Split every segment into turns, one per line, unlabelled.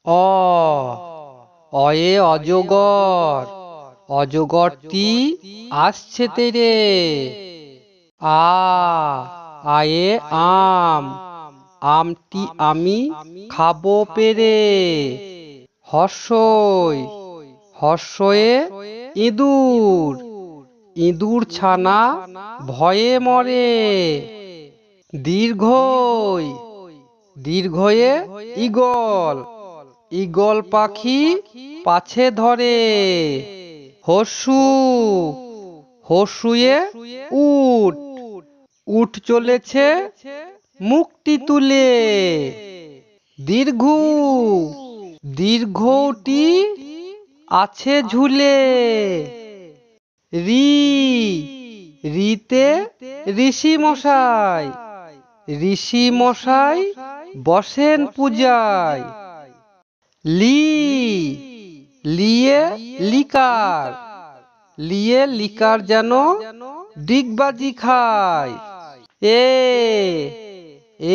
অ অয়ে অজগর, অজগরটি আসছে তেরে। আ আয়ে আম, আমটি আমি খাবো পেরে। হর্ষই হর্ষয়ে ইঁদুর, ইঁদুর ছানা ভয়ে মরে। দীর্ঘই দীর্ঘয়ে ঈগল, ঈগল পাখি পাছে ধরে। হর্ষু হর্ষুয়ে উট, উট চলেছে মুখটি তুলে। দীর্ঘু দীর্ঘটি আছে ঝুলে। রি রিতে ঋষি মশাই, ঋষি মশাই বসেন পূজায়। লি লিয়ে লিকার, লিয়ে লিকার যেন ডিগবাজি খায়। এ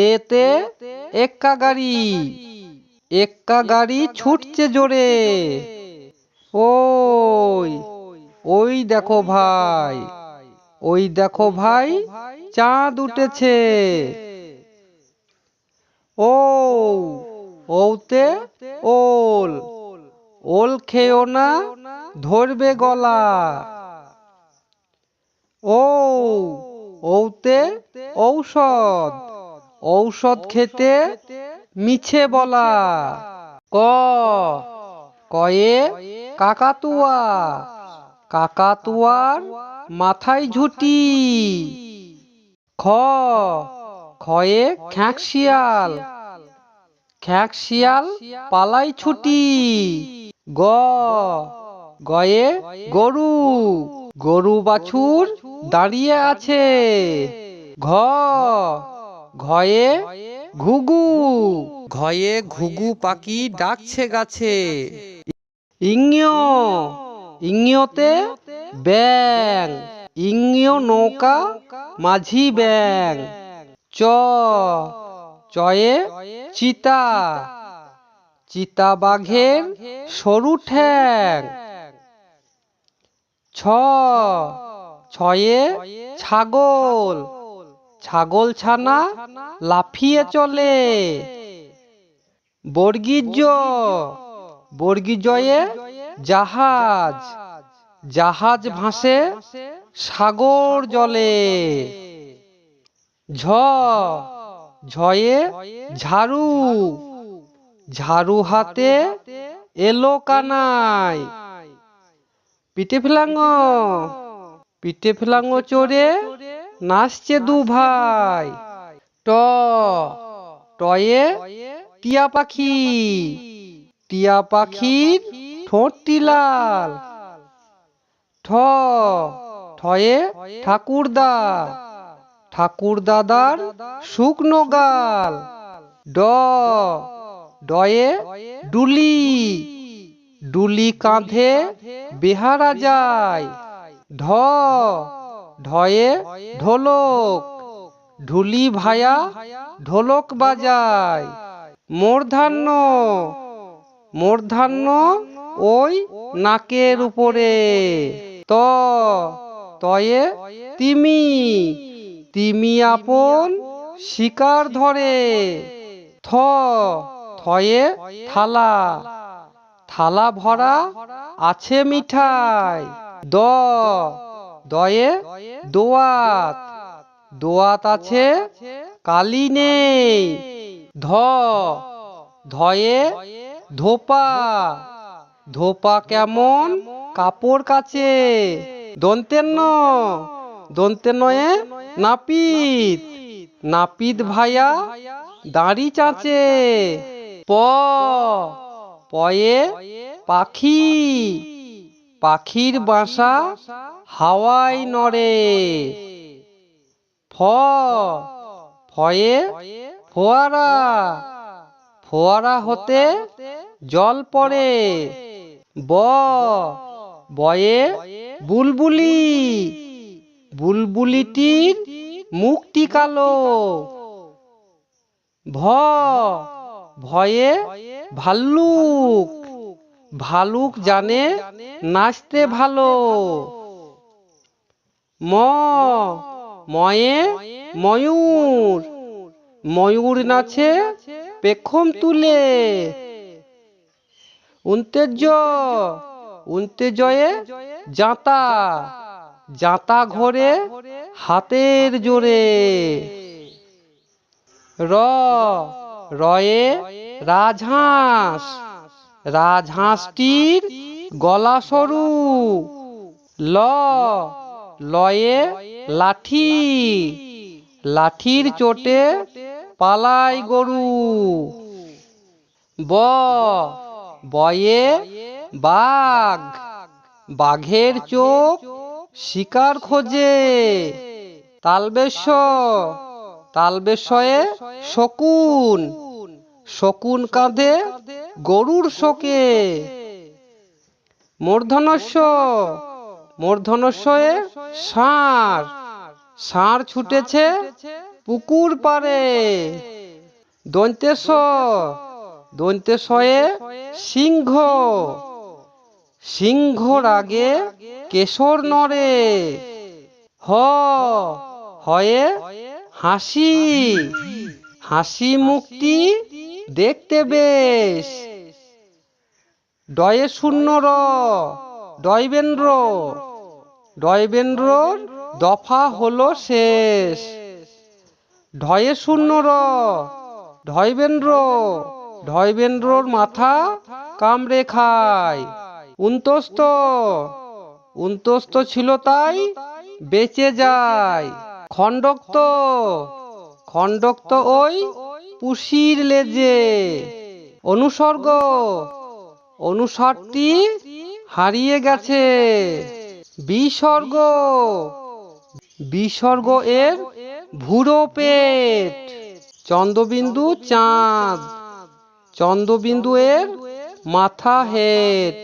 এতে এক্কা গাড়ি, এক্কা গাড়ি ছুটছে জোরে। ওই ওই দেখো ভাই, ওই দেখো ভাই চাঁদ উঠেছে। ও ওতে ওল, ওল খেও না ধরবে গলা। ও ওতে ঔষধ, ঔষধ খেতে মিছে বলা। ক কয়ে কাকাতুয়া, কাকাতুয়ার মাথায় ঝুঁটি। খ খয়ে খ্যাঁকশিয়াল, খ্যাঁকশিয়াল পালাই ছুটি। গ গয়ে গরু, গরু বাছুর দাঁড়িয়ে আছে। ঘ ঘয়ে ঘুঘু, ঘয়ে ঘুঘু পাখি ডাকছে গাছে। ইঞ ইঞতে ব্যাং, ইঞ নৌকা মাঝি ব্যাং। চ চয়ে চিতা, চিতা বাঘের সরু ঠ্যাং। ছ ছয়ে ছাগল, ছাগল ছানা লাফিয়ে চলে। বর্গীজ বর্গীজয়ে জাহাজ, জাহাজ ভাসে সাগর জলে। ঝ ঝয়ে ঝাড়ু, ঝাড়ু হাতে এলো কানাই। পিঠে ফেলাঙ্গ, পিঠে ফেলাঙ্গ চড়ে নাচছে দু ভাই। ট টয়ে টিয়া পাখি, টিয়া পাখির ঠোঁটটি লাল। ঠ ঠয়ে ঠাকুরদা, ঠাকুর দাদার শুকনো গাল। ড ডয়ে ডুলি, ডুলি কাঁধে বেহারা যায়। ঢ ঢয়ে ঢোলক, ঢুলি ভায়া ঢোলক বাজায়। মূর্ধান্য মূর্ধান্য ওই নাকের উপরে। ত তয়ে তিমি, তিমি আপন শিকার ধরে। থ থয়ে থালা, থালা ভরা আছে মিঠাই। দ দয়ে দোয়াত, দোয়াত আছে কালি নেই। ধ ধয়ে ধোপা, ধোপা কেমন কাপড় কাচে। দন্তের ন, দন্তের নয়ে নাপিত, নাপিত ভায়া দাড়ি চাঁচে। প পয়ে পাখি, পাখির বাসা হাওয়ায় নড়ে। ফ ফয়ে ফোয়ারা, ফোয়ারা হতে জল পড়ে। ব বয়ে বুলবুলি, বুলবুলিটির মুখটি কালো। ভ ভয়ে ভাল্লুক, ভালুক জানে নাচতে ভালো। ম, ময়ে ময়ূর, ময়ূর নাচে পেখম তুলে। উন্তেজ, উন্তেজয়ে জাঁতা, জাঁতা ঘোরে হাতের জোরে। র, রয়ে রাজহাঁস, রাজহাঁসটির গলা সরু। ল, লয়ে লাঠি, লাঠির চোটে পালায় গরু। ব, বয়ে বাঘ, বাঘের চোখ শিকার খোঁজে। তালবেশ, তালবেশয়ে শকুন, শকুন কাঁধে গরুর শোকে। মূর্ধন্যস্য, মূর্ধন্যস্যয়ে ষাঁড়, ষাঁড় ছুটেছে পুকুর পাড়ে। দন্তেশ, দন্তেশয়ে সিংহ, সিংহ রাগে কেশর নড়ে। হ, হয়ে হাসি, হাসি মুখটি দেখতে বেশ। ডয়ে শূন্য র, ডয়বেন্দ্র, ডয়বেন্দ্রর দফা হলো শেষ। ঢয়ে শূন্য র, ঢয়বেন্দ্র, ঢয়বেন্দ্রর মাথা কামড়ে খায়। উন্তস্ত, উন্তস্ত ছিল তাই বেঁচে যায়। খণ্ডক্ত, খণ্ডক্ত ওই পুষির লেজে। অনুসর্গ, অনুসারটি হারিয়ে গেছে। বিসর্গ, বিসর্গ এর ভুরো পেট। চন্দ্রবিন্দু চাঁদ, চন্দ্রবিন্দু এর মাথা হেড।